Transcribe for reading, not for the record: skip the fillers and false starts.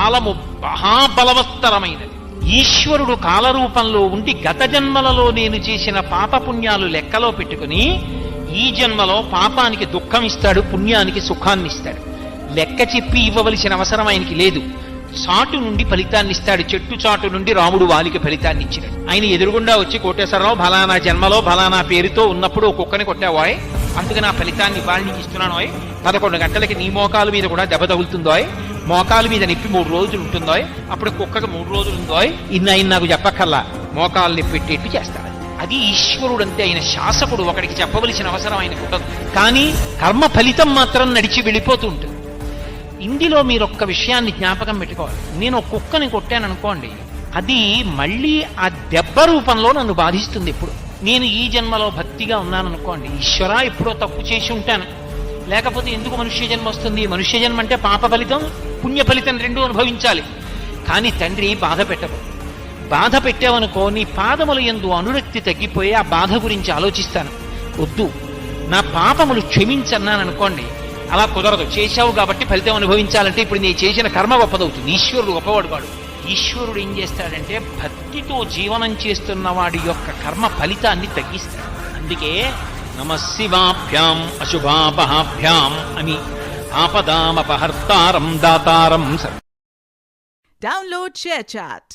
కాలము మహాబలవత్తరమైనది. ఈశ్వరుడు కాలరూపంలో ఉండి గత జన్మలలో నేను చేసిన పాపపుణ్యాలు లెక్కలో పెట్టుకుని ఈ జన్మలో పాపానికి దుఃఖం ఇస్తాడు, పుణ్యానికి సుఖాన్ని ఇస్తాడు. లెక్క చెప్పి ఇవ్వవలసిన అవసరం ఆయనకి లేదు. చాటు నుండి ఫలితాన్ని ఇస్తాడు. చెట్టు చాటు నుండి రాముడు వాలికి ఫలితాన్ని ఇచ్చినాడు. ఆయన ఎదురుగుండా వచ్చి కోటేశ్వరరావు ఫలానా జన్మలో ఫలానా పేరుతో ఉన్నప్పుడు ఒక కుక్కని కొట్టావాయ్, అందుకని ఆ ఫలితాన్ని వాళ్ళకి ఇస్తున్నానోయ్, 11 గంటలకి నీ మోకాలు మీద కూడా దెబ్బ తగులుతుందోయ్, మోకాలు మీద నొప్పి 3 రోజులు ఉంటుందోయ్, అప్పుడు కుక్కకు 3 రోజులు ఉందోయ్, ఆయన నాకు చెప్పక్కర్లా, మోకాలు నొప్పి పెట్టేట్టు చేస్తాడు. అది ఈశ్వరుడు అంతే. ఆయన శాసకుడు, ఒకడికి చెప్పవలసిన అవసరం ఆయనకు ఉండదు. కానీ కర్మ ఫలితం మాత్రం నడిచి వెళ్ళిపోతూ ఉంటుంది. ఇందులో మీరు ఒక్క విషయాన్ని జ్ఞాపకం పెట్టుకోవాలి. నేను ఒక కుక్కని కొట్టాను అనుకోండి, అది మళ్ళీ ఆ దెబ్బ రూపంలో నన్ను బాధిస్తుంది. ఇప్పుడు నేను ఈ జన్మలో భక్తిగా ఉన్నాను అనుకోండి, ఈశ్వర ఎప్పుడో తప్పు చేసి ఉంటాను, లేకపోతే ఎందుకు మనుష్య జన్మ వస్తుంది? మనుష్య జన్మ అంటే పాప ఫలితం పుణ్య ఫలితం రెండూ అనుభవించాలి. కానీ తండ్రి బాధ పెట్టదు. బాధ పెట్టావనుకో, నీ పాదముల యందు అనురక్తి తగ్గిపోయి ఆ బాధ గురించి ఆలోచిస్తాను. వద్దు, నా పాపములు క్షమించన్నాను అనుకోండి, అలా కుదరదు. చేశావు కాబట్టి ఫలితం అనుభవించాలంటే ఇప్పుడు నీ చేసిన కర్మ గొప్పదవుతుంది. ఈశ్వరుడు గొప్పవాడు కాడు. ఈశ్వరుడు ఏం చేస్తాడంటే భక్తితో జీవనం చేస్తున్న వాడి యొక్క కర్మ ఫలితాన్ని తగ్గిస్తాడు. అందుకే నమఃశివాభ్యాం అశుభాపహాభ్యాం అని ఆపదామపహర్తారం దాతారం. Download ShareChat.